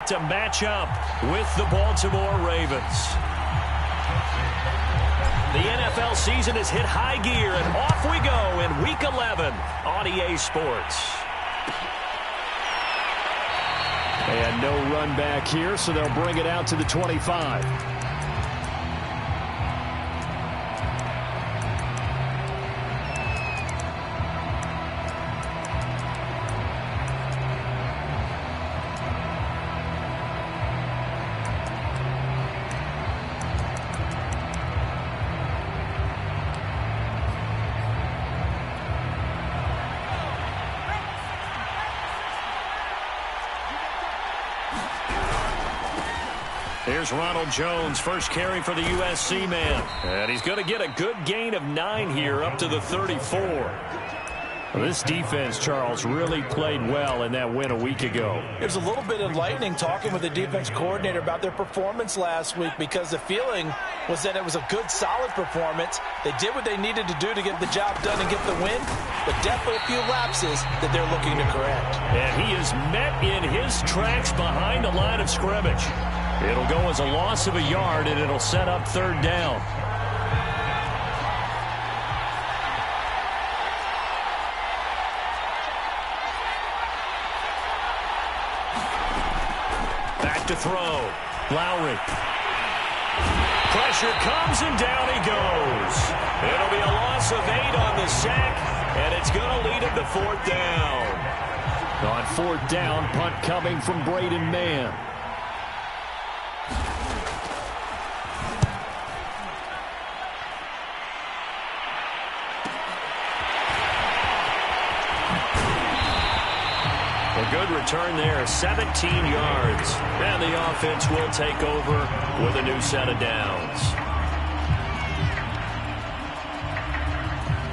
to match up with the Baltimore Ravens. The NFL season has hit high gear, and off we go in Week 11 on EA Sports. And no run back here, so they'll bring it out to the 25. Here's Ronald Jones, first carry for the USC man. And he's going to get a good gain of 9 here up to the 34. Well, this defense, Charles, really played well in that win a week ago. It was a little bit enlightening talking with the defense coordinator about their performance last week, because the feeling was that it was a good, solid performance. They did what they needed to do to get the job done and get the win, but definitely a few lapses that they're looking to correct. And he is met in his tracks behind the line of scrimmage. It'll go as a loss of a yard, and it'll set up third down. Back to throw. Lowry. Pressure comes, and down he goes. It'll be a loss of 8 on the sack, and it's going to lead him to fourth down. On fourth down, punt coming from Braden Mann. A good return there, 17 yards. And the offense will take over with a new set of downs.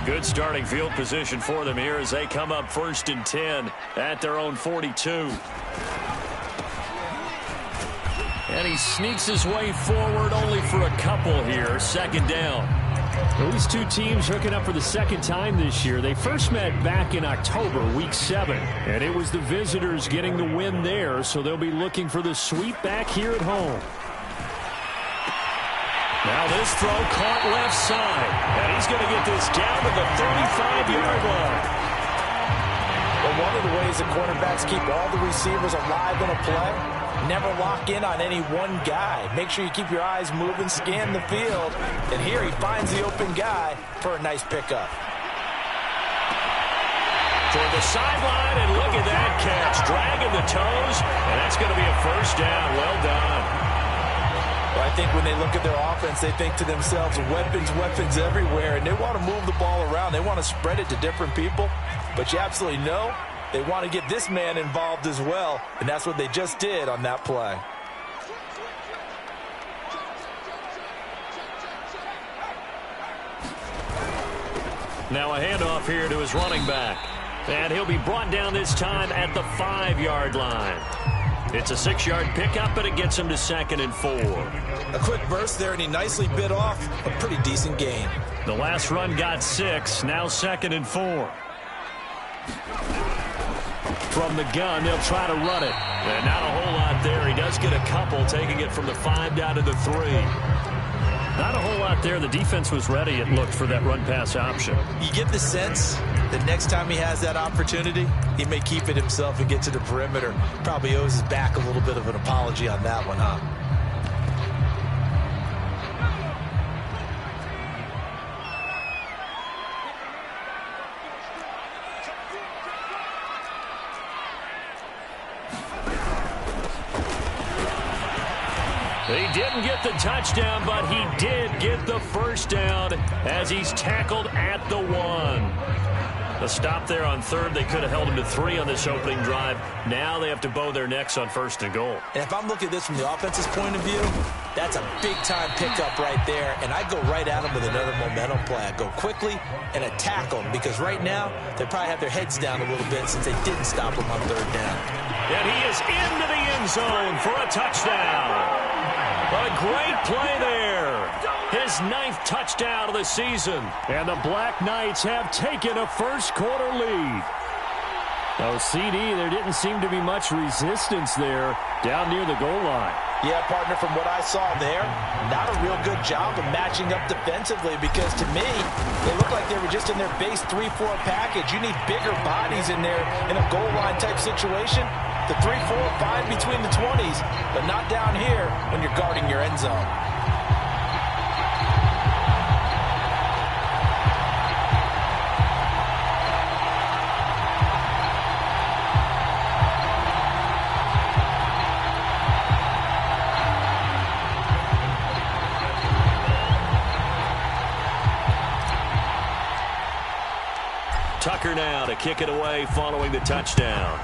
Good starting field position for them here as they come up 1st and 10 at their own 42. And he sneaks his way forward only for a couple here. Second down. These two teams hooking up for the second time this year. They first met back in October, Week 7. And it was the visitors getting the win there, so they'll be looking for the sweep back here at home. Now this throw caught left side. And he's going to get this down to the 35-yard line. Well, one of the ways the quarterbacks keep all the receivers alive in a play, never lock in on any one guy. Make sure you keep your eyes moving, scan the field. And here he finds the open guy for a nice pickup. Toward the sideline, and look at that catch. Dragging the toes, and that's going to be a first down. Well done. Well, I think when they look at their offense, they think to themselves, weapons, weapons everywhere, and they want to move the ball around. They want to spread it to different people. But you absolutely know they want to get this man involved as well, and that's what they just did on that play. Now a handoff here to his running back. And he'll be brought down this time at the 5-yard line. It's a 6-yard pickup, but it gets him to 2nd and 4. A quick burst there, and he nicely bit off a pretty decent gain. The last run got 6, now 2nd and 4. From the gun, they'll try to run it. And not a whole lot there. He does get a couple, taking it from the 5 down to the 3. Not a whole lot there. The defense was ready, it looked, for that run-pass option. You get the sense that next time he has that opportunity, he may keep it himself and get to the perimeter. Probably owes his back a little bit of an apology on that one, huh? He didn't get the touchdown, but he did get the first down as he's tackled at the 1. A stop there on 3rd. They could have held him to 3 on this opening drive. Now they have to bow their necks on 1st and goal. And if I'm looking at this from the offense's point of view, that's a big-time pickup right there, and I go right at him with another momentum play. I go quickly and attack them, because right now they probably have their heads down a little bit since they didn't stop him on 3rd down. And he is into the end zone for a touchdown. A great play there. His 9th touchdown of the season. And the Black Knights have taken a first-quarter lead. Oh, CD, there didn't seem to be much resistance there down near the goal line. Yeah, partner, from what I saw there, not a real good job of matching up defensively because to me, they looked like they were just in their base 3-4 package. You need bigger bodies in there in a goal line type situation. The 3-4 fine between the 20s, but not down here when you're guarding your end zone. Tucker now to kick it away following the touchdown.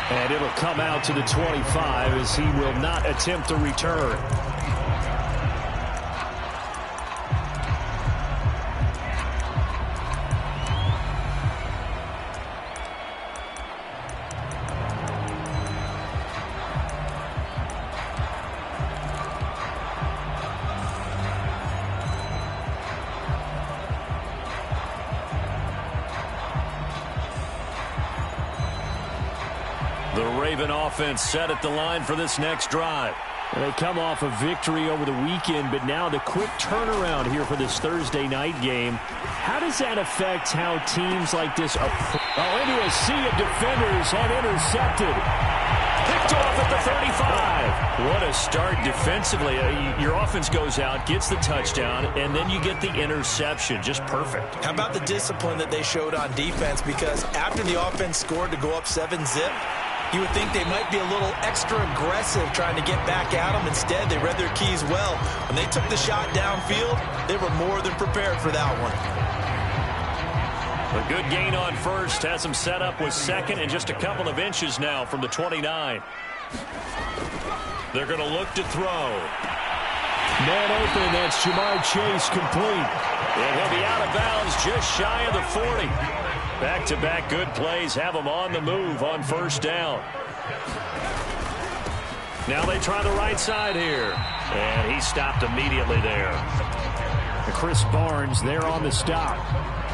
And it'll come out to the 25 as he will not attempt a return. The Raven offense set at the line for this next drive. They come off a victory over the weekend, but now the quick turnaround here for this Thursday night game. How does that affect how teams like this approach? Oh, into a sea of defenders have intercepted. Picked off at the 35. What a start defensively. Your offense goes out, gets the touchdown, and then you get the interception. Just perfect. How about the discipline that they showed on defense? Because after the offense scored to go up 7-zip, you would think they might be a little extra aggressive trying to get back at them. Instead, they read their keys well. When they took the shot downfield, they were more than prepared for that one. A good gain on first has them set up with second and just a couple of inches now from the 29. They're going to look to throw. Man open, that's Jamar Chase complete. And he'll be out of bounds just shy of the 40. Back-to-back good plays have them on the move on first down. Now they try the right side here. And he stopped immediately there. And Chris Barnes there on the stop.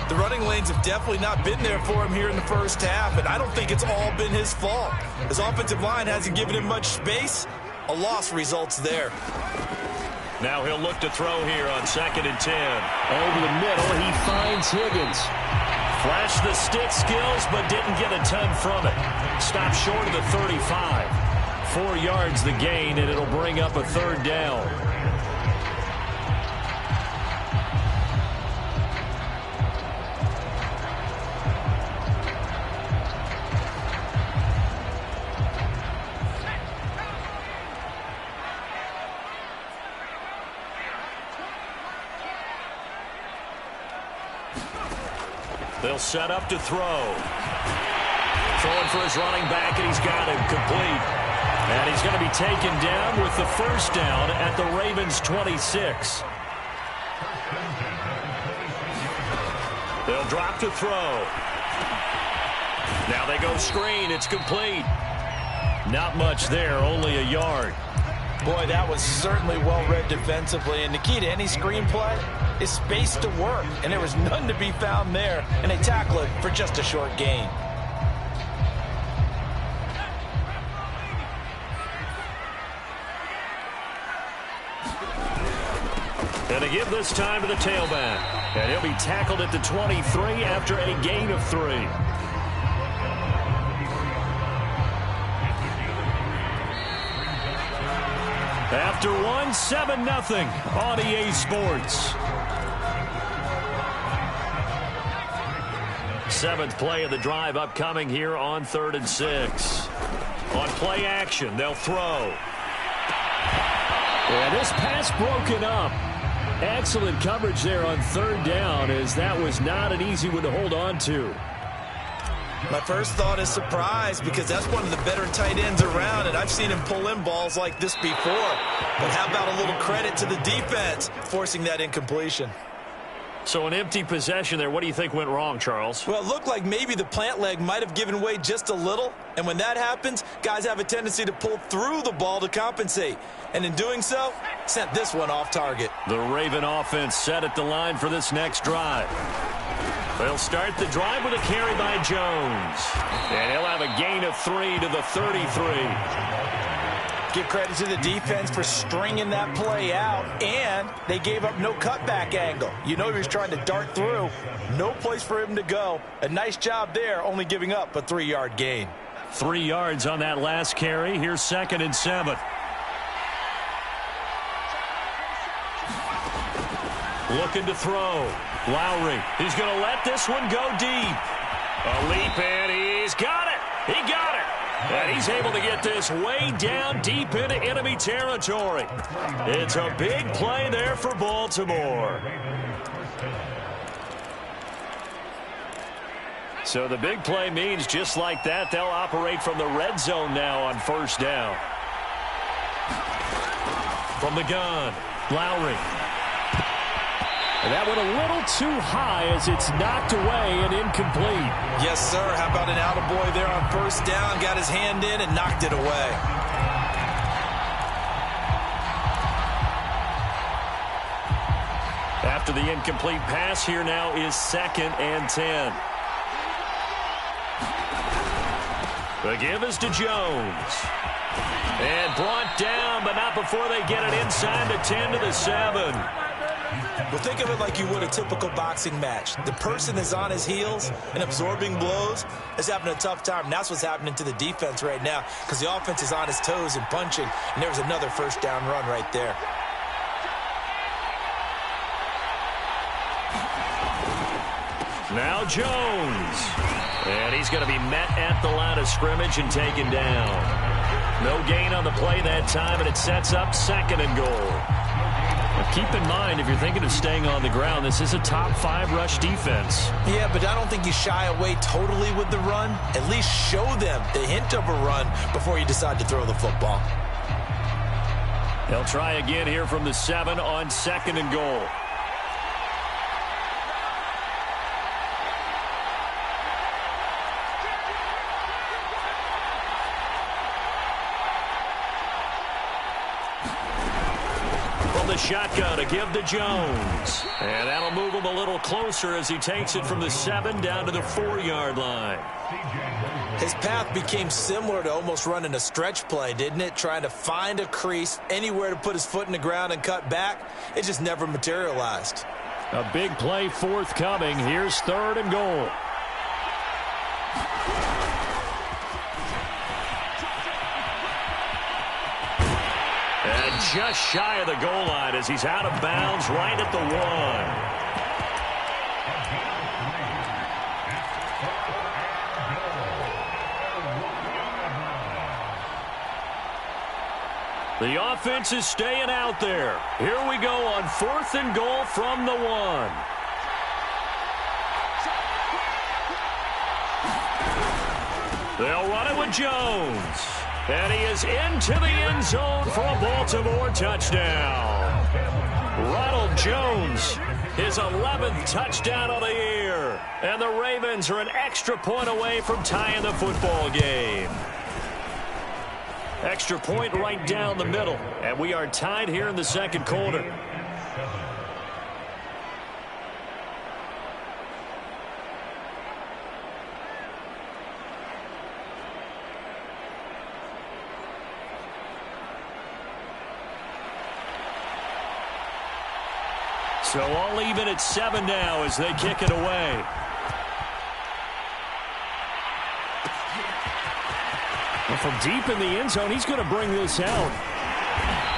The running lanes have definitely not been there for him here in the first half, and I don't think it's all been his fault. His offensive line hasn't given him much space. A loss results there. Now he'll look to throw here on 2nd and 10. Over the middle, he finds Higgins. Flashed the stick skills, but didn't get a ton from it. Stopped short of the 35. 4 yards the gain, and it'll bring up a 3rd down. They'll set up to throw. Throwing for his running back, and he's got him complete. And he's going to be taken down with the first down at the Ravens' 26. They'll drop to throw. Now they go screen. It's complete. Not much there, only a yard. Boy, that was certainly well-read defensively. And the key to any screenplay is space to work. And there was none to be found there. And they tackle it for just a short gain. And to give this time to the tailback. And he'll be tackled at the 23 after a gain of 3. After one, 7-0 on EA Sports. 7th play of the drive upcoming here on 3rd and 6. On play action, they'll throw. Yeah, this pass broken up. Excellent coverage there on 3rd down, as that was not an easy one to hold on to. My first thought is surprise, because that's one of the better tight ends around, and I've seen him pull in balls like this before. But how about a little credit to the defense forcing that incompletion? So an empty possession there. What do you think went wrong, Charles? Well, it looked like maybe the plant leg might have given way just a little, and when that happens, guys have a tendency to pull through the ball to compensate. And in doing so, sent this one off target. The Raven offense set at the line for this next drive. They'll start the drive with a carry by Jones. And he'll have a gain of 3 to the 33. Give credit to the defense for stringing that play out, and they gave up no cutback angle. You know he was trying to dart through. No place for him to go. A nice job there, only giving up a 3-yard gain. 3 yards on that last carry. Here's 2nd and 7. Looking to throw. Lowry. He's going to let this one go deep. A leap, and he's got it. He got it. And he's able to get this way down deep into enemy territory. It's a big play there for Baltimore. So the big play means just like that, they'll operate from the red zone now on 1st down. From the gun, Lowry. And that went a little too high as it's knocked away and incomplete. Yes, sir. How about an attaboy there on 1st down? Got his hand in and knocked it away. After the incomplete pass, here now is 2nd and 10. The give is to Jones. And brought down, but not before they get it inside the 10 to the 7. Well, think of it like you would a typical boxing match. The person is on his heels and absorbing blows is having a tough time. And that's what's happening to the defense right now because the offense is on his toes and punching. And there's another 1st down run right there. Now Jones. And he's going to be met at the line of scrimmage and taken down. No gain on the play that time, and it sets up 2nd and goal. Keep in mind, if you're thinking of staying on the ground, this is a top 5 rush defense. Yeah, but I don't think you shy away totally with the run. At least show them the hint of a run before you decide to throw the football. They'll try again here from the 7 on 2nd and goal. Shotgun to give to Jones. And that'll move him a little closer as he takes it from the 7 down to the 4-yard line. His path became similar to almost running a stretch play, didn't it? Trying to find a crease, anywhere to put his foot in the ground and cut back. It just never materialized. A big play forthcoming. Here's 3rd and goal. And just shy of the goal line as he's out of bounds right at the 1. The offense is staying out there. Here we go on 4th and goal from the 1. They'll run it with Jones. And he is into the end zone for a Baltimore touchdown. Ronald Jones, his 11th touchdown of the year. And the Ravens are an extra point away from tying the football game. Extra point right down the middle. And we are tied here in the 2nd quarter. So all even at 7 now as they kick it away. Well, from deep in the end zone, he's going to bring this out.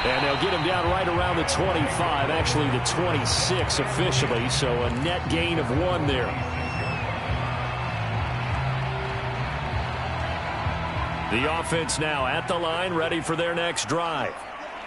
And they'll get him down right around the 25, actually the 26 officially, so a net gain of 1 there. The offense now at the line, ready for their next drive.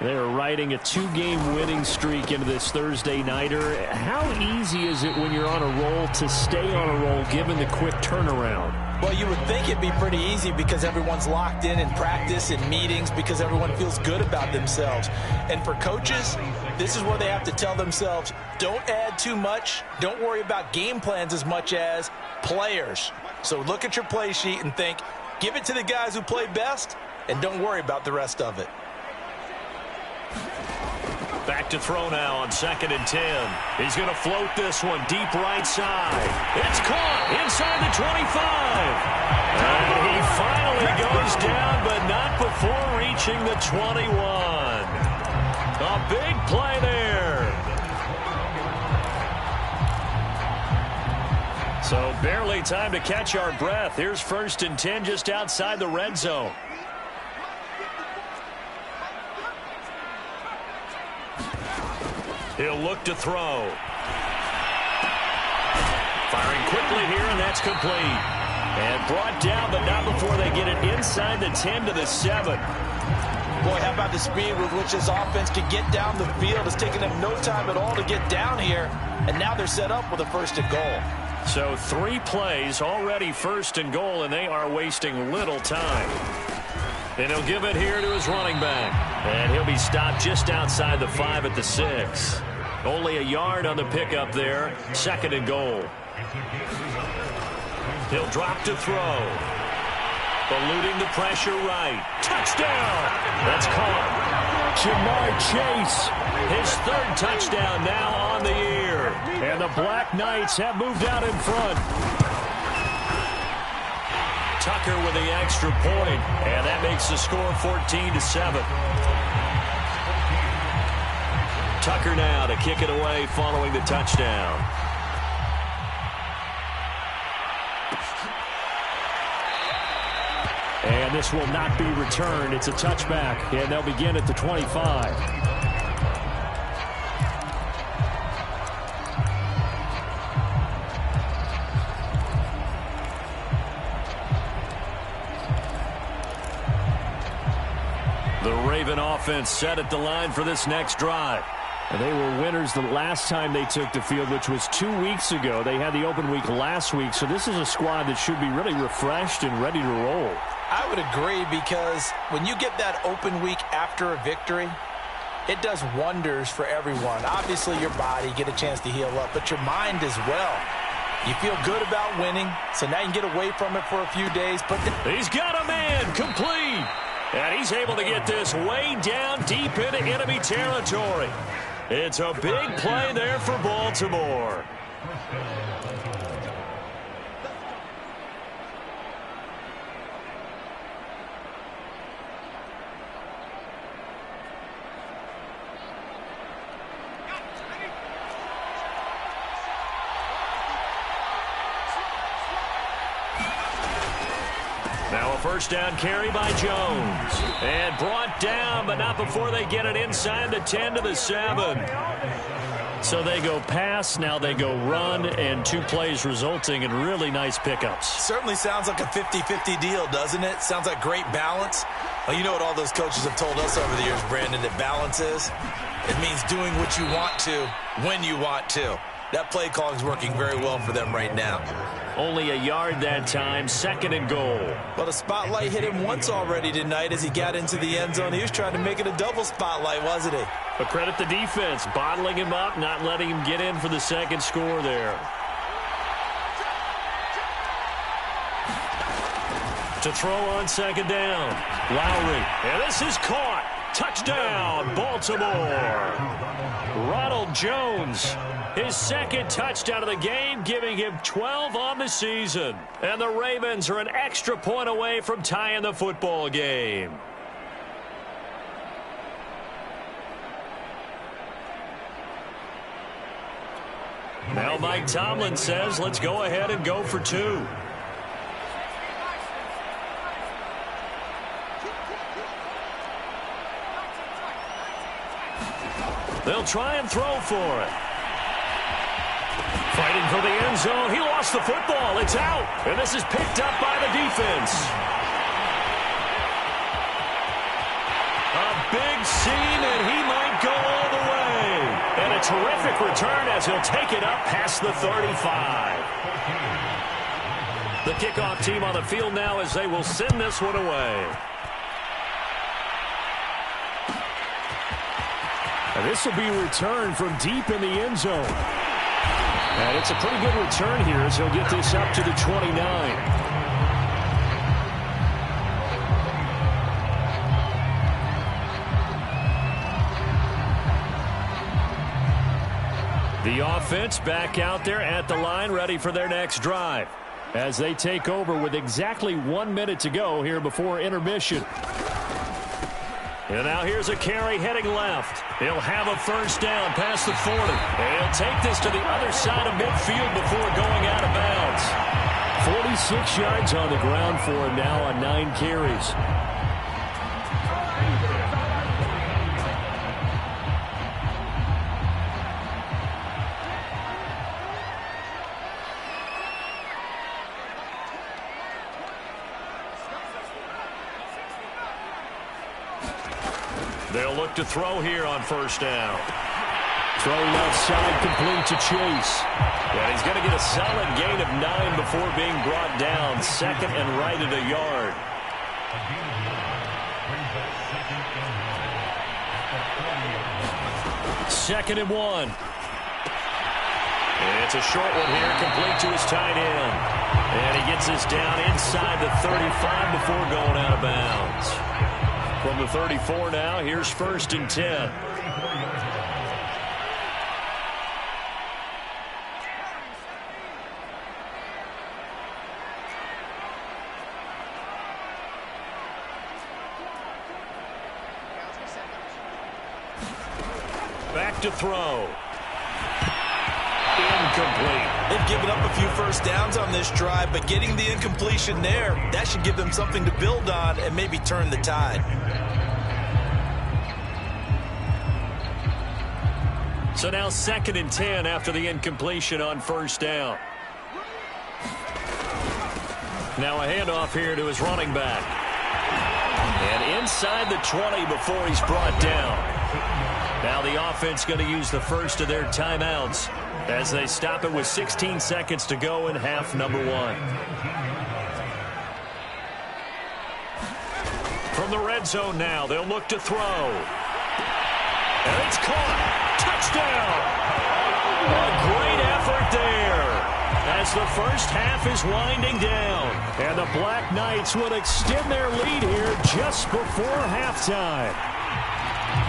They're riding a 2-game winning streak into this Thursday nighter. How easy is it when you're on a roll to stay on a roll given the quick turnaround? Well, you would think it'd be pretty easy because everyone's locked in practice and meetings because everyone feels good about themselves. And for coaches, this is where they have to tell themselves, don't add too much. Don't worry about game plans as much as players. So look at your play sheet and think, give it to the guys who play best and don't worry about the rest of it. Back to throw now on 2nd and 10. He's going to float this one deep right side. It's caught inside the 25. And he finally goes down, but not before reaching the 21. A big play there. So barely time to catch our breath. Here's 1st and 10 just outside the red zone. He'll look to throw. Firing quickly here, and that's complete. And brought down, but not before they get it inside the 10 to the 7. Boy, how about the speed with which this offense can get down the field? It's taken them no time at all to get down here, and now they're set up with a 1st and goal. So 3 plays, already 1st and goal, and they are wasting little time. And he'll give it here to his running back. And he'll be stopped just outside the 5 at the 6. Only a yard on the pickup there. 2nd and goal. He'll drop to throw. Eluding the pressure right. Touchdown! That's caught. Jamar Chase. His 3rd touchdown now on the year. And the Black Knights have moved out in front. Tucker with the extra point, and that makes the score 14-7. Tucker now to kick it away following the touchdown. And this will not be returned. It's a touchback, and they'll begin at the 25. The Raven offense set at the line for this next drive. And they were winners the last time they took the field, which was 2 weeks ago. They had the open week last week, so this is a squad that should be really refreshed and ready to roll. I would agree, because when you get that open week after a victory, it does wonders for everyone. Obviously, your body, get a chance to heal up, but your mind as well. You feel good about winning, so now you can get away from it for a few days. But he's got a man complete. And he's able to get this way down deep into enemy territory. It's a big play there for Baltimore. Now a 1st down carry by Jones. And brought down, but not before they get it inside the 10 to the 7. So they go pass, now they go run, and 2 plays resulting in really nice pickups. Certainly sounds like a 50-50 deal, doesn't it? Sounds like great balance. Well, you know what all those coaches have told us over the years, Brandon, that balance is? It means doing what you want to when you want to. That play calling is working very well for them right now. Only a yard that time, 2nd and goal. Well, the spotlight hit him once already tonight as he got into the end zone. He was trying to make it a double spotlight, wasn't he? But credit the defense, bottling him up, not letting him get in for the 2nd score there. To throw on 2nd down, Lowry. And this is caught. Touchdown, Baltimore. Ronald Jones. His 2nd touchdown of the game, giving him 12 on the season. And the Ravens are an extra point away from tying the football game. Now Mike Tomlin says, let's go ahead and go for 2. They'll try and throw for it. Fighting for the end zone. He lost the football. It's out. And this is picked up by the defense. A big seam, and he might go all the way. And a terrific return as he'll take it up past the 35. The kickoff team on the field now as they will send this one away. And this will be returned from deep in the end zone. And it's a pretty good return here as he'll get this up to the 29. The offense back out there at the line, ready for their next drive, as they take over with exactly 1 minute to go here before intermission. And now here's a carry heading left. He'll have a first down past the 40. And he'll take this to the other side of midfield before going out of bounds. 46 yards on the ground for him now on 9 carries. They'll look to throw here on first down. Throw left side, complete to Chase. And he's going to get a solid gain of 9 before being brought down. 2nd and right at a yard. Second and 1. And it's a short one here, complete to his tight end. And he gets this down inside the 35 before going out of bounds. From the 34 now, here's 1st and 10. Back to throw. Incomplete. They've given up a few first downs on this drive, but getting the incompletion there, that should give them something to build on and maybe turn the tide. So now 2nd and 10 after the incompletion on first down. Now a handoff here to his running back. And inside the 20 before he's brought down. Now the offense going to use the first of their timeouts as they stop it with 16 seconds to go in half number 1. From the red zone now, they'll look to throw. And it's caught. Touchdown! A great effort there as the first half is winding down. And the Black Knights will extend their lead here just before halftime.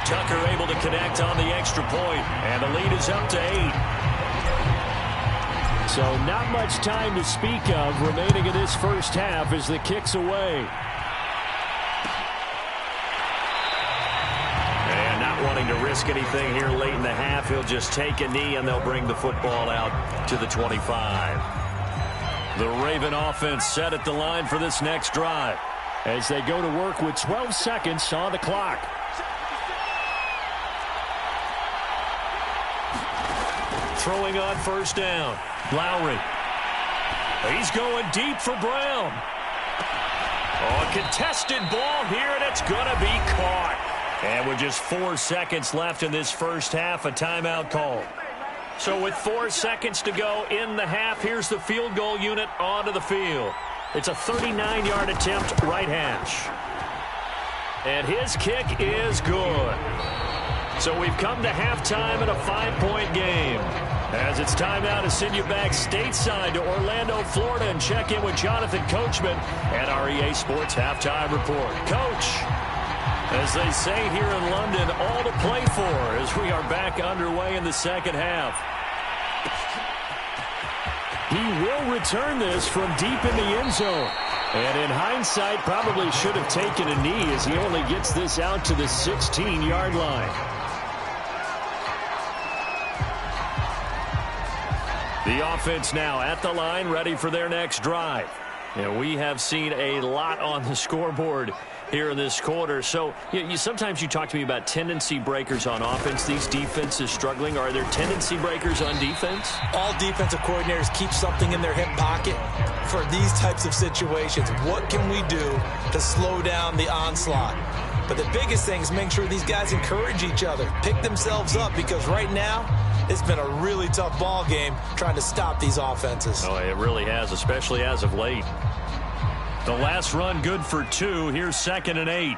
Tucker able to connect on the extra point, and the lead is up to 8. So not much time to speak of remaining in this first half as the kick's away. And not wanting to risk anything here late in the half, he'll just take a knee and they'll bring the football out to the 25. The Raven offense set at the line for this next drive as they go to work with 12 seconds on the clock. Throwing on first down. Lowry. He's going deep for Brown. Oh, a contested ball here, and it's going to be caught. And with just 4 seconds left in this first half, a timeout call. So with 4 seconds to go in the half, here's the field goal unit onto the field. It's a 39-yard attempt, right hash. And his kick is good. So we've come to halftime in a 5-point game. As it's time now to send you back stateside to Orlando, Florida, and check in with Jonathan Coachman at our EA Sports Halftime Report. Coach, as they say here in London, all to play for as we are back underway in the second half. He will return this from deep in the end zone. And in hindsight, probably should have taken a knee as he only gets this out to the 16-yard line. The offense now at the line, ready for their next drive. And we have seen a lot on the scoreboard here in this quarter. So sometimes you talk to me about tendency breakers on offense. These defenses struggling. Are there tendency breakers on defense? All defensive coordinators keep something in their hip pocket for these types of situations. What can we do to slow down the onslaught? But the biggest thing is make sure these guys encourage each other, pick themselves up, because right now it's been a really tough ball game trying to stop these offenses. Oh, it really has, especially as of late. The last run good for 2. Here's 2nd and 8.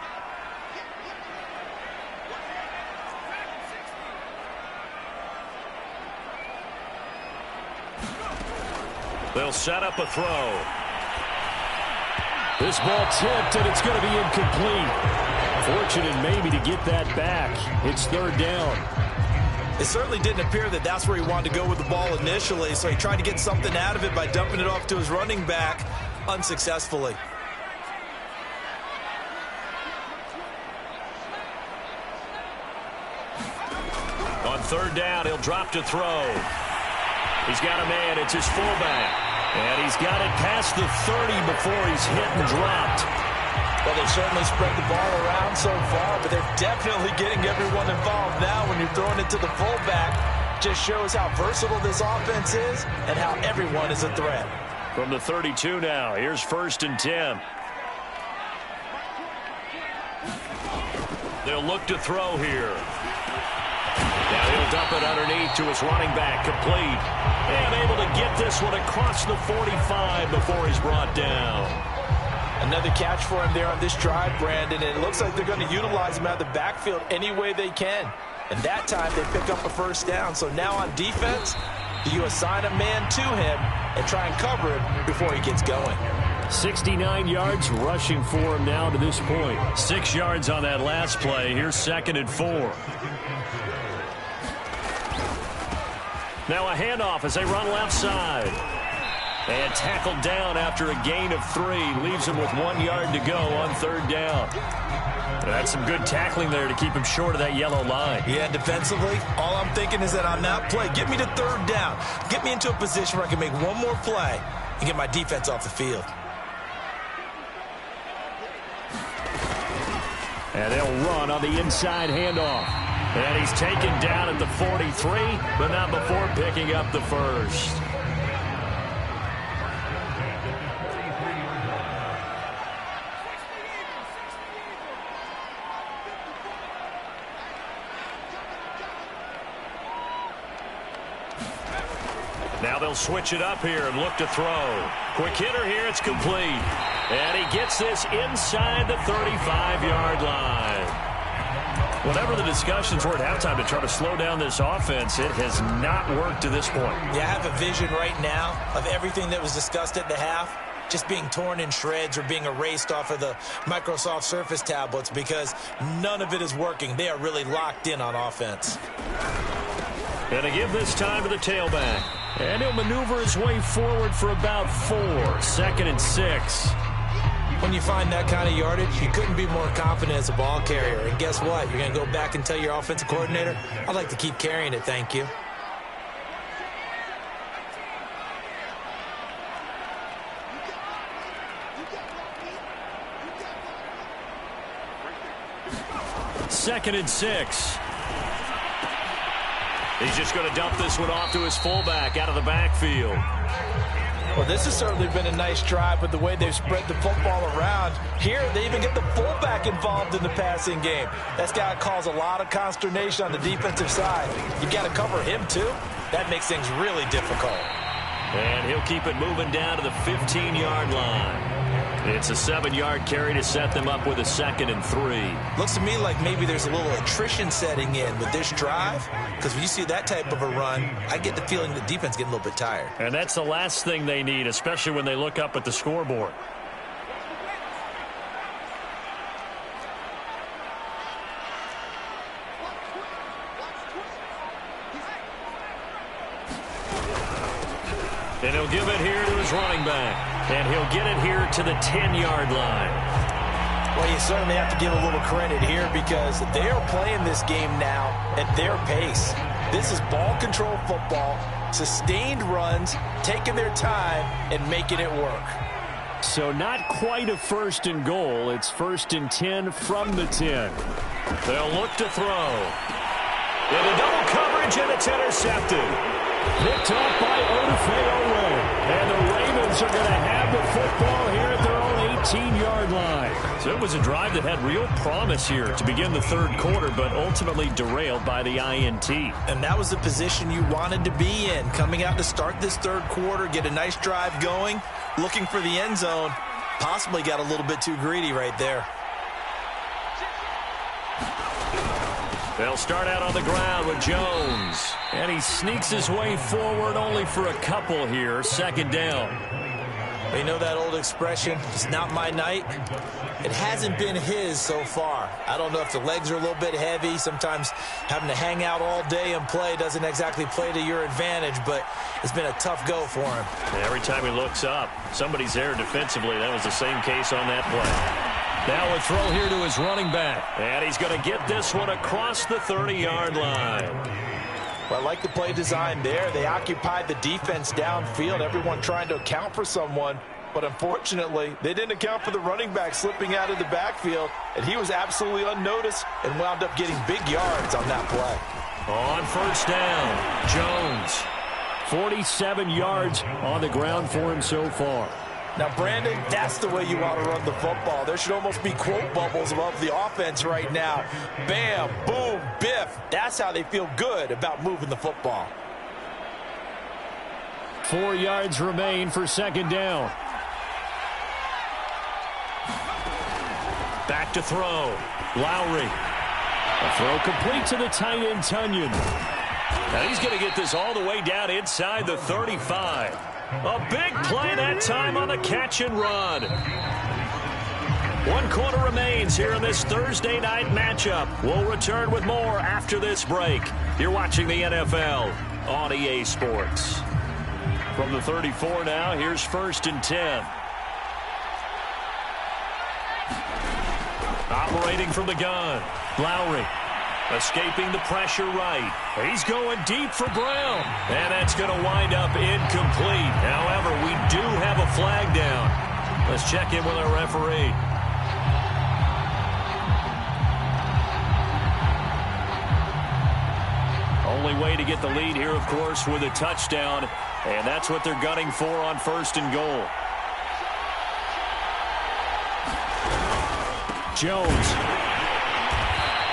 They'll set up a throw. This ball tipped, and it's going to be incomplete. Fortunate maybe to get that back. It's 3rd down. It certainly didn't appear that that's where he wanted to go with the ball initially, so he tried to get something out of it by dumping it off to his running back unsuccessfully. On third down, he'll drop to throw. He's got a man. It's his fullback. And he's got it past the 30 before he's hit and dropped. Well, they've certainly spread the ball around so far, but they're definitely getting everyone involved now when you're throwing it to the fullback. Just shows how versatile this offense is and how everyone is a threat. From the 32 now, here's 1st and 10. They'll look to throw here. Now he'll dump it underneath to his running back, complete. And able to get this one across the 45 before he's brought down. Another catch for him there on this drive, Brandon, and it looks like they're going to utilize him out of the backfield any way they can. And that time they pick up a 1st down. So now on defense, do you assign a man to him and try and cover him before he gets going? 69 yards rushing for him now to this point. 6 yards on that last play. Here's 2nd and 4. Now a handoff as they run left side. And tackled down after a gain of 3. Leaves him with 1 yard to go on 3rd down. That's some good tackling there to keep him short of that yellow line. Yeah, defensively, all I'm thinking is that on that play, get me to 3rd down. Get me into a position where I can make one more play and get my defense off the field. And they'll run on the inside handoff. And he's taken down at the 43, but not before picking up the 1st. Now they'll switch it up here and look to throw. Quick hitter here, it's complete. And he gets this inside the 35-yard line. Whatever the discussions were at halftime to try to slow down this offense, it has not worked to this point. Yeah, I have a vision right now of everything that was discussed at the half just being torn in shreds or being erased off of the Microsoft Surface tablets because none of it is working. They are really locked in on offense. And to give this time to the tailback. And he'll maneuver his way forward for about 4. 2nd and 6. When you find that kind of yardage, you couldn't be more confident as a ball carrier. And guess what? You're going to go back and tell your offensive coordinator, I'd like to keep carrying it, thank you. Second and 6. He's just going to dump this one off to his fullback out of the backfield. Well, this has certainly been a nice drive with the way they've spread the football around. Here, they even get the fullback involved in the passing game. That's got to cause a lot of consternation on the defensive side. You've got to cover him, too. That makes things really difficult. And he'll keep it moving down to the 15-yard line. It's a 7-yard carry to set them up with a 2nd and 3. Looks to me like maybe there's a little attrition setting in with this drive, because when you see that type of a run, I get the feeling the defense getting a little bit tired. And that's the last thing they need, especially when they look up at the scoreboard. And he'll give it here to his running back. And he'll get it here to the 10-yard line. Well, you certainly have to give a little credit here because they are playing this game now at their pace. This is ball control football, sustained runs, taking their time, and making it work. So not quite a 1st and goal. It's 1st and 10 from the 10. They'll look to throw. Into double coverage, and it's intercepted. Picked off by Odafe-Oweh. And the Ravens are going to have the football here at their own 18-yard line. So it was a drive that had real promise here to begin the 3rd quarter, but ultimately derailed by the INT. And that was the position you wanted to be in, coming out to start this 3rd quarter, get a nice drive going, looking for the end zone. Possibly got a little bit too greedy right there. They'll start out on the ground with Jones. And he sneaks his way forward only for a couple here. 2nd down. You know that old expression, it's not my night? It hasn't been his so far. I don't know if the legs are a little bit heavy. Sometimes having to hang out all day and play doesn't exactly play to your advantage, but it's been a tough go for him. Every time he looks up, somebody's there defensively. That was the same case on that play. Now a throw here to his running back. And he's going to get this one across the 30-yard line. Well, I like the play design there. They occupied the defense downfield, everyone trying to account for someone. But unfortunately, they didn't account for the running back slipping out of the backfield, and he was absolutely unnoticed and wound up getting big yards on that play. On first down, Jones. 47 yards on the ground for him so far. Now, Brandon, that's the way you want to run the football. There should almost be quote bubbles above the offense right now. Bam, boom, biff. That's how they feel good about moving the football. 4 yards remain for second down. Back to throw. Lowry. A throw complete to the tight end, Tunyon. And he's going to get this all the way down inside the 35. A big play that time on the catch and run. 1 quarter remains here in this Thursday night matchup. We'll return with more after this break. You're watching the NFL on EA Sports. From the 34 now, here's 1st and 10. Operating from the gun, Lowry. Escaping the pressure right. He's going deep for Brown. And that's going to wind up incomplete. However, we do have a flag down. Let's check in with our referee. Only way to get the lead here, of course, with a touchdown. And that's what they're gunning for on 1st and goal. Jones.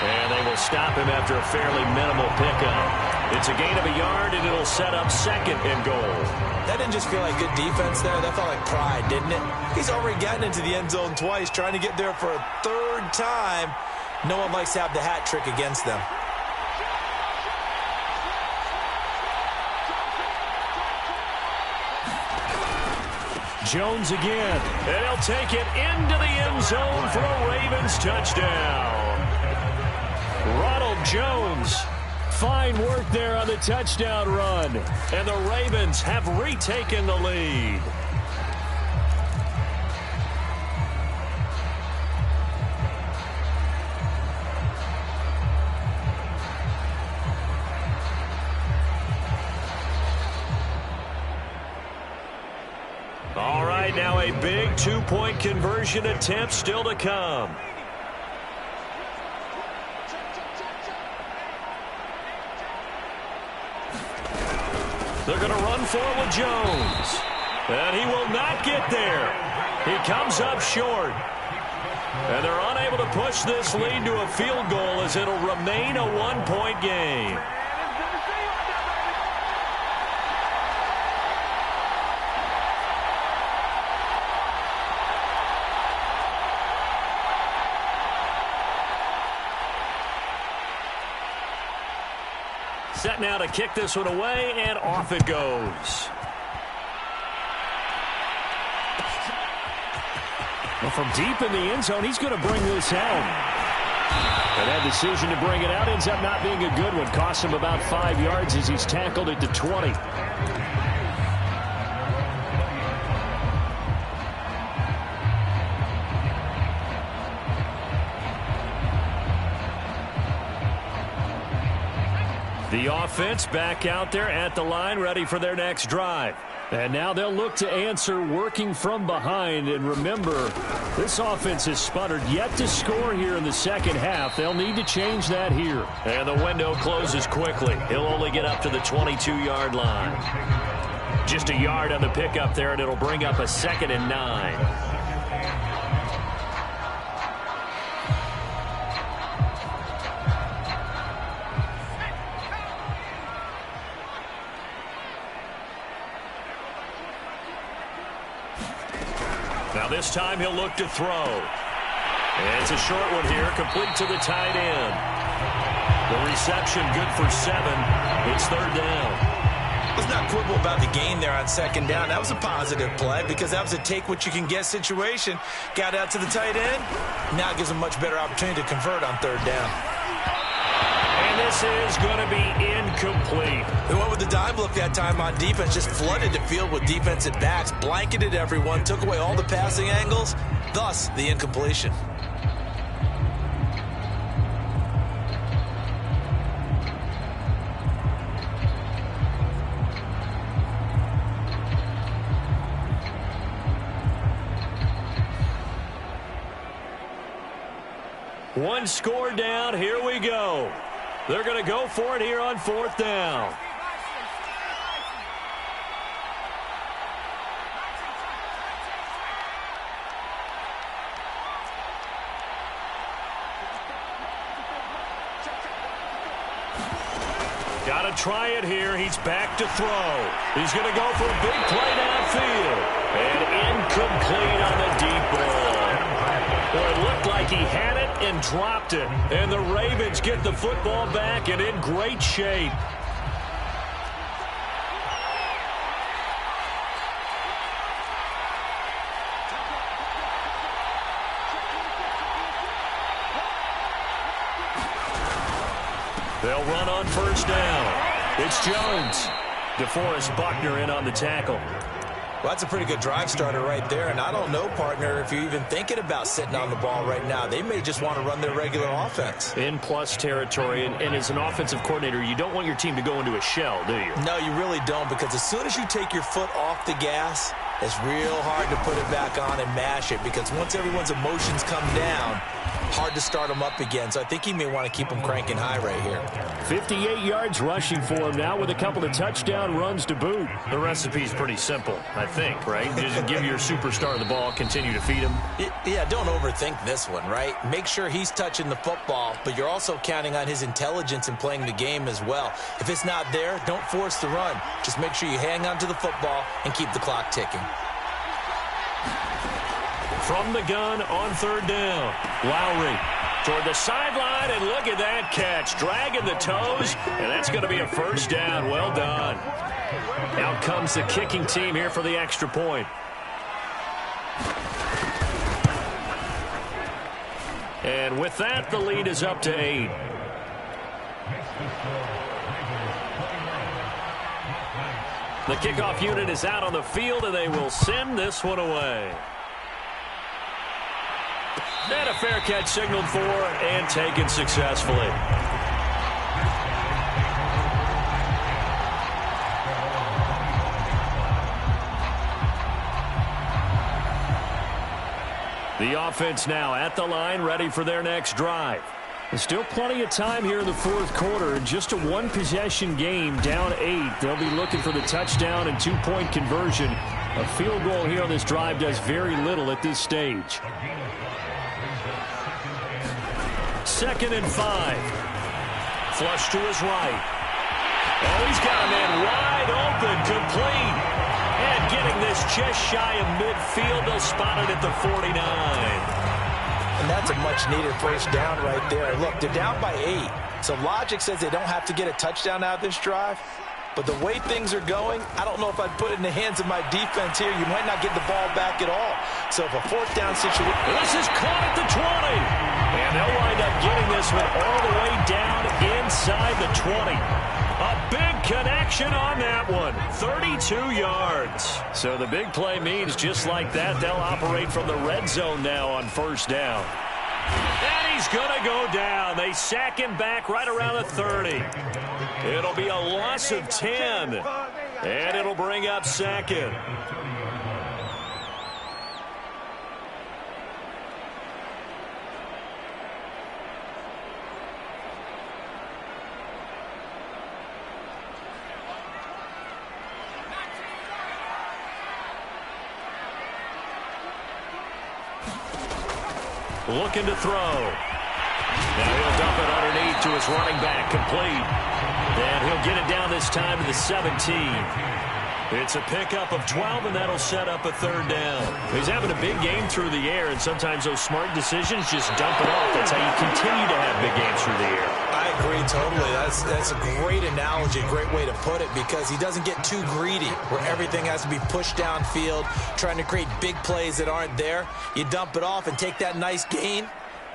And they will stop him after a fairly minimal pickup. It's a gain of a yard, and it'll set up 2nd and goal. That didn't just feel like good defense there. That felt like pride, didn't it? He's already gotten into the end zone twice, trying to get there for a 3rd time. No one likes to have the hat trick against them. Jones again. And he'll take it into the end zone for a Ravens touchdown. Ronald Jones. Fine work there on the touchdown run. And the Ravens have retaken the lead. All right, now a big 2-point conversion attempt still to come. They're going to run for it with Jones. And he will not get there. He comes up short. And they're unable to push this lead to a field goal as it'll remain a 1-point game. Set now to kick this one away, and off it goes. Well, from deep in the end zone, he's going to bring this out. And that decision to bring it out ends up not being a good one. Costs him about 5 yards as he's tackled at the 20. The offense back out there at the line, ready for their next drive. And now they'll look to answer working from behind. And remember, this offense has sputtered yet to score here in the second half. They'll need to change that here. And the window closes quickly. He'll only get up to the 22-yard line. Just a yard on the pickup there, and it'll bring up a 2nd and 9. Now this time he'll look to throw. And it's a short one here, complete to the tight end. The reception good for 7. It's 3rd down. Let's not quibble about the gain there on second down. That was a positive play because that was a take-what-you-can-get situation. Got out to the tight end. Now it gives them a much better opportunity to convert on third down. And this is going to be incomplete. They went with the dive look that time on defense, just flooded the field with defensive backs, blanketed everyone, took away all the passing angles, thus the incompletion. One score down. Here we go. They're going to go for it here on fourth down. Got to try it here. He's back to throw. He's going to go for a big play downfield. And incomplete on the deep ball. Well, it looked like he had it and dropped it. And the Ravens get the football back and in great shape. They'll run on first down. It's Jones. DeForest Buckner in on the tackle. Well, that's a pretty good drive starter right there. And I don't know, partner, if you're even thinking about sitting on the ball right now. They may just want to run their regular offense. In plus territory. And as an offensive coordinator, you don't want your team to go into a shell, do you? No, you really don't, because as soon as you take your foot off the gas, it's real hard to put it back on and mash it, because once everyone's emotions come down, hard to start them up again. So I think he may want to keep them cranking high right here. 58 yards rushing for him now with a couple of touchdown runs to boot. The recipe's pretty simple, I think, right? Just give your superstar the ball, continue to feed him. Yeah, don't overthink this one, right? Make sure he's touching the football, but you're also counting on his intelligence in playing the game as well. If it's not there, don't force the run. Just make sure you hang on to the football and keep the clock ticking. From the gun on third down, Lowry toward the sideline, and look at that catch. Dragging the toes, and that's going to be a first down. Well done. Out comes the kicking team here for the extra point. And with that, the lead is up to 8. The kickoff unit is out on the field, and they will send this one away. And a fair catch signaled for and taken successfully. The offense now at the line, ready for their next drive. There's still plenty of time here in the fourth quarter. Just a one-possession game, down 8. They'll be looking for the touchdown and two-point conversion. A field goal here on this drive does very little at this stage. 2nd and 5. Flush to his right. Oh, he's got a man wide open, complete. And getting this just shy of midfield, they'll spot it at the 49. And that's a much-needed first down right there. Look, they're down by 8. So logic says they don't have to get a touchdown out of this drive. But the way things are going, I don't know if I'd put it in the hands of my defense here. You might not get the ball back at all. So if a fourth down situation... This is caught at the 20. And they'll wind up getting this one all the way down inside the 20. A big connection on that one. 32 yards. So the big play means just like that, they'll operate from the red zone now on first down. And he's going to go down. They sack him back right around the 30. It'll be a loss of 10. And it'll bring up 2nd. Looking to throw. Now he'll dump it underneath to his running back, complete. And he'll get it down this time to the 17. It's a pickup of 12, and that'll set up a third down. He's having a big game through the air, and sometimes those smart decisions just dump it off. That's how you continue to have big games through the air. I agree totally. That's a great analogy, a great way to put it, because he doesn't get too greedy where everything has to be pushed downfield, trying to create big plays that aren't there. You dump it off and take that nice gain,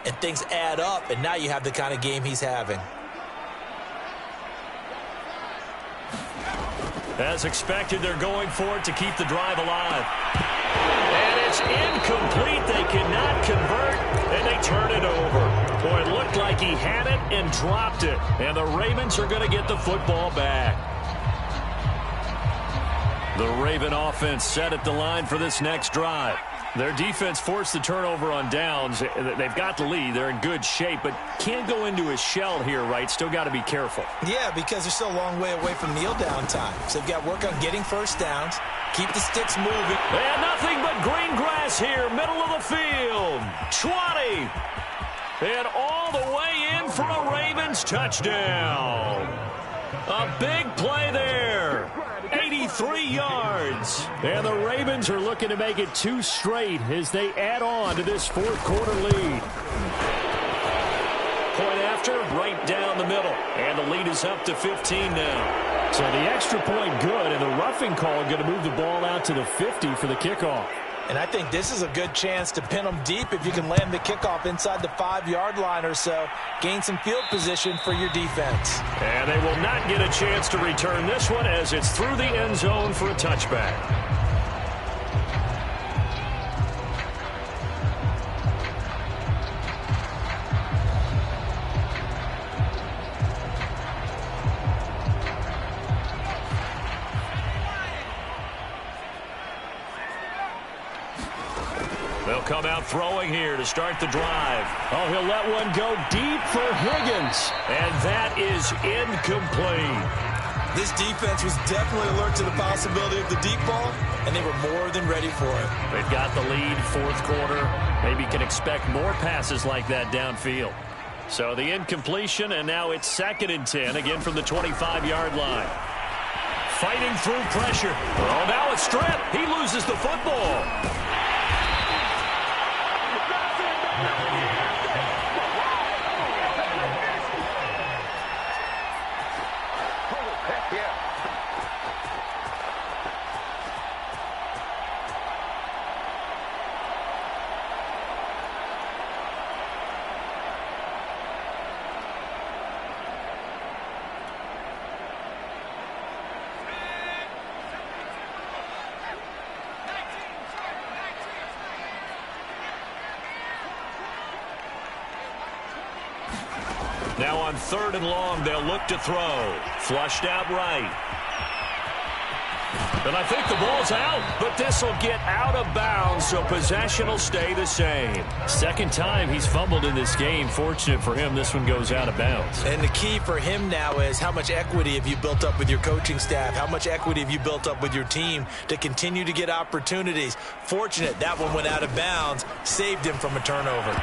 and things add up, and now you have the kind of game he's having. As expected, they're going for it to keep the drive alive. And it's incomplete. They cannot convert, and they turn it over. Boy, it looked like he had it and dropped it. And the Ravens are going to get the football back. The Raven offense set at the line for this next drive. Their defense forced the turnover on downs. They've got the lead. They're in good shape, but can't go into a shell here, right? Still got to be careful. Yeah, because they're still a long way away from kneel down time. So they've got to work on getting first downs, keep the sticks moving. And nothing but green grass here, middle of the field. 20. And all the way in for a Ravens touchdown. A big play there. 83 yards. And the Ravens are looking to make it 2 straight as they add on to this fourth quarter lead. Point after, right down the middle. And the lead is up to 15 now. So the extra point good, and the roughing call going to move the ball out to the 50 for the kickoff. And I think this is a good chance to pin them deep if you can land the kickoff inside the 5-yard line or so. Gain some field position for your defense. And they will not get a chance to return this one as it's through the end zone for a touchback. They'll come out throwing here to start the drive. Oh, he'll let one go deep for Higgins. And that is incomplete. This defense was definitely alert to the possibility of the deep ball, and they were more than ready for it. They've got the lead, fourth quarter. Maybe can expect more passes like that downfield. So the incompletion, and now it's 2nd and 10, again from the 25-yard line. Fighting through pressure. Oh, now it's stripped. He loses the football. Now on 3rd and long, they'll look to throw. Flushed out right. And I think the ball's out, but this will get out of bounds, so possession will stay the same. Second time he's fumbled in this game. Fortunate for him, this one goes out of bounds. And the key for him now is how much equity have you built up with your coaching staff? How much equity have you built up with your team to continue to get opportunities? Fortunate that one went out of bounds, saved him from a turnover.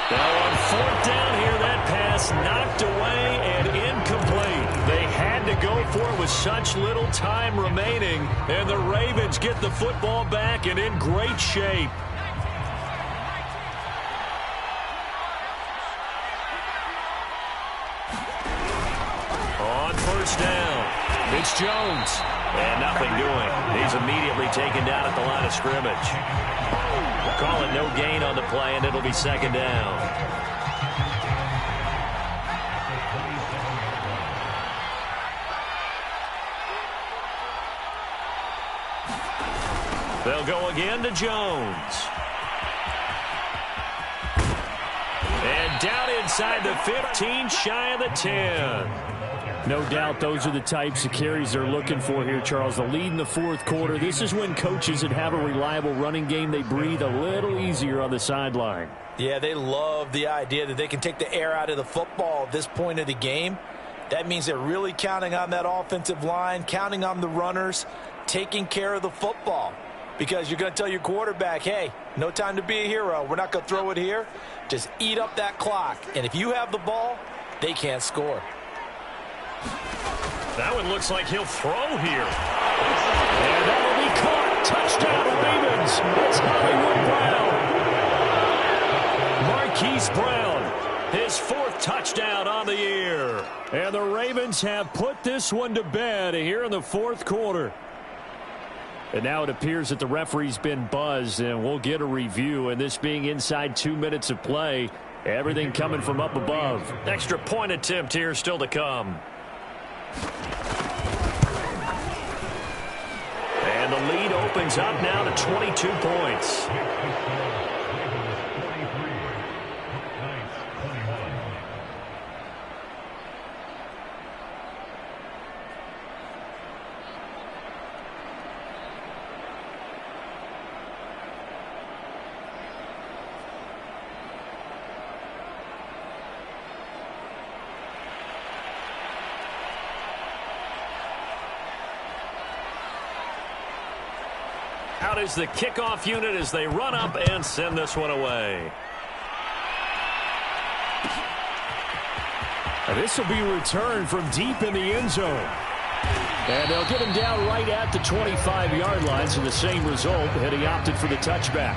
Now on 4th down here, that pass knocked away and incomplete. They had to go for it with such little time remaining, and the Ravens get the football back and in great shape. On 1st down, it's Jones. And nothing doing. He's immediately taken down at the line of scrimmage. Call it no gain on the play, and it'll be 2nd down. They'll go again to Jones. And down inside the 15, shy of the 10. No doubt those are the types of carries they're looking for here, Charles. The lead in the fourth quarter. This is when coaches that have a reliable running game, they breathe a little easier on the sideline. Yeah, they love the idea that they can take the air out of the football at this point of the game. That means they're really counting on that offensive line, counting on the runners, taking care of the football. Because you're going to tell your quarterback, hey, no time to be a hero. We're not going to throw it here. Just eat up that clock. And if you have the ball, they can't score. That one looks like he'll throw here. Touchdown, Ravens. It's Hollywood Brown. Marquise Brown, his 4th touchdown on the year. And the Ravens have put this one to bed here in the 4th quarter. And now it appears that the referee's been buzzed, and we'll get a review. And this being inside 2 minutes of play, everything coming from up above. Extra point attempt here still to come. And the lead opens up now to 22 points. Out is the kickoff unit as they run up and send this one away. This will be returned from deep in the end zone. And they'll get him down right at the 25-yard line, so the same result, had he opted for the touchback.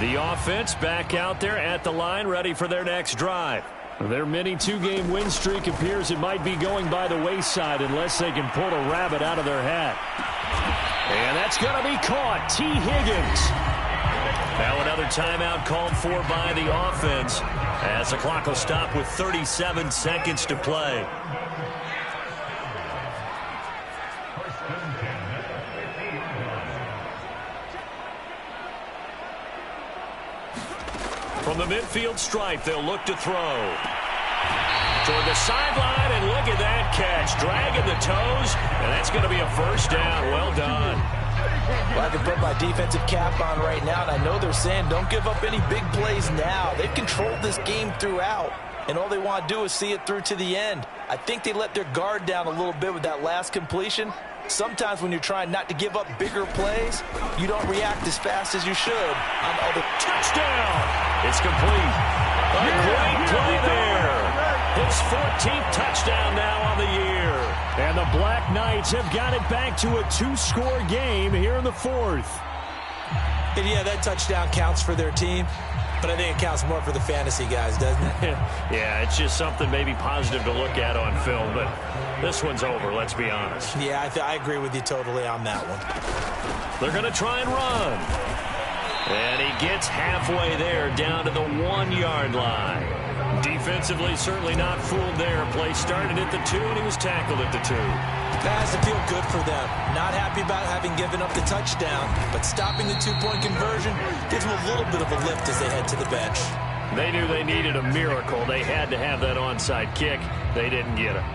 The offense back out there at the line, ready for their next drive. Their mini 2-game win streak appears it might be going by the wayside unless they can pull a rabbit out of their hat. And that's going to be caught. T. Higgins. Now another timeout called for by the offense as the clock will stop with 37 seconds to play. From the midfield stripe, they'll look to throw. Toward the sideline, and look at that catch. Dragging the toes, and that's going to be a first down. Well done. Well, I can put my defensive cap on right now, and I know they're saying don't give up any big plays now. They've controlled this game throughout, and all they want to do is see it through to the end. I think they let their guard down a little bit with that last completion. Sometimes when you're trying not to give up bigger plays, you don't react as fast as you should on other. Touchdown! It's complete. A great play there. His 14th touchdown now on the year. And the Black Knights have got it back to a 2-score game here in the 4th. And yeah, that touchdown counts for their team, but I think it counts more for the fantasy guys, doesn't it? Yeah, it's just something maybe positive to look at on film, but this one's over, let's be honest. Yeah, I agree with you totally on that one. They're going to try and run. And he gets halfway there, down to the 1-yard line. Defensively, certainly not fooled there. Play started at the 2, and he was tackled at the 2. That has to feel good for them. Not happy about having given up the touchdown, but stopping the 2-point conversion gives them a little bit of a lift as they head to the bench. They knew they needed a miracle. They had to have that onside kick. They didn't get it.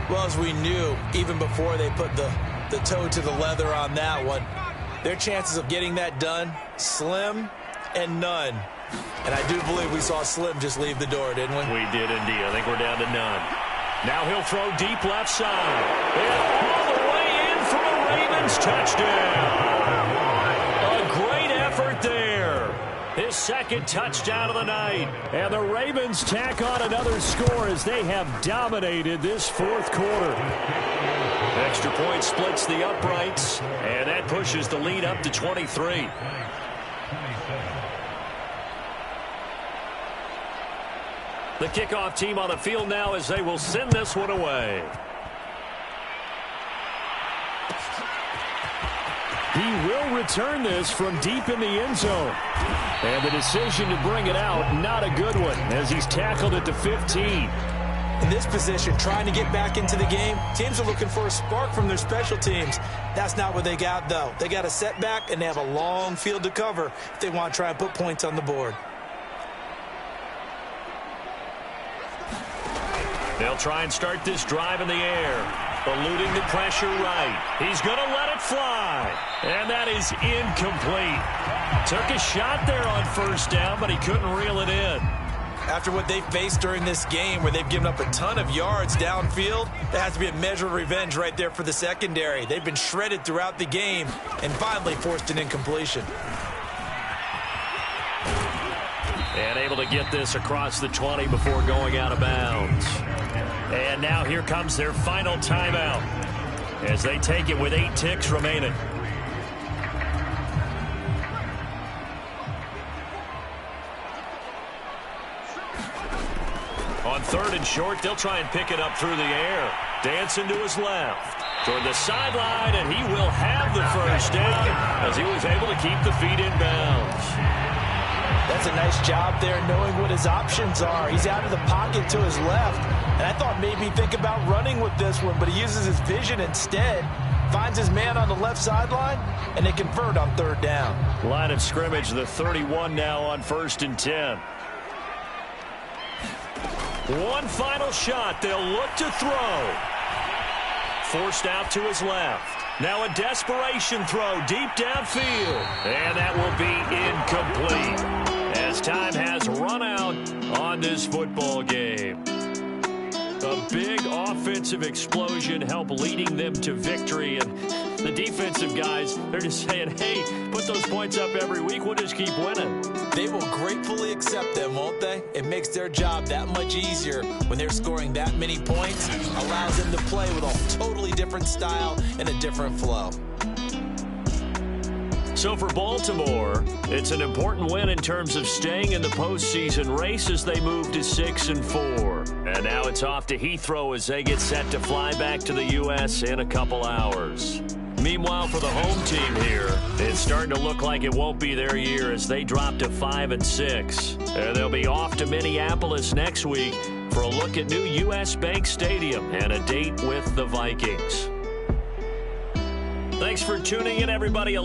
Well, as we knew, even before they put the toe to the leather on that one, their chances of getting that done, slim and none. And I do believe we saw Slim just leave the door, didn't we? We did indeed. I think we're down to none. Now he'll throw deep left side. And all the way in for a Ravens touchdown. A great effort there. His 2nd touchdown of the night. And the Ravens tack on another score as they have dominated this 4th quarter. Extra point splits the uprights, and that pushes the lead up to 23. The kickoff team on the field now as they will send this one away. He will return this from deep in the end zone. And the decision to bring it out, not a good one, as he's tackled at the 15. In this position, trying to get back into the game, teams are looking for a spark from their special teams. That's not what they got, though. They got a setback, and they have a long field to cover if they want to try and put points on the board. They'll try and start this drive in the air, eluding the pressure right. He's going to let it fly, and that is incomplete. Took a shot there on first down, but he couldn't reel it in. After what they faced during this game where they've given up a ton of yards downfield, there has to be a measure of revenge right there for the secondary. They've been shredded throughout the game and finally forced an incompletion. And able to get this across the 20 before going out of bounds. And now here comes their final timeout as they take it with 8 ticks remaining. On 3rd and short, they'll try and pick it up through the air. Dancing to his left. Toward the sideline, and he will have the first down as he was able to keep the feet in bounds. That's a nice job there knowing what his options are. He's out of the pocket to his left. And I thought maybe think about running with this one, but he uses his vision instead. Finds his man on the left sideline, and they convert on 3rd down. Line of scrimmage, the 31 now on 1st and 10. One final shot. They'll look to throw. Forced out to his left. Now a desperation throw deep downfield. And that will be incomplete as time has run out on this football game. A big offensive explosion helped leading them to victory. And the defensive guys, they're just saying, hey, put those points up every week. We'll just keep winning. They will gratefully accept them, won't they? It makes their job that much easier when they're scoring that many points. Allows them to play with a totally different style and a different flow. So for Baltimore, it's an important win in terms of staying in the postseason race as they move to 6-4. And now it's off to Heathrow as they get set to fly back to the U.S. in a couple hours. Meanwhile, for the home team here, it's starting to look like it won't be their year as they drop to 5-6. And they'll be off to Minneapolis next week for a look at new U.S. Bank Stadium and a date with the Vikings. Thanks for tuning in, everybody.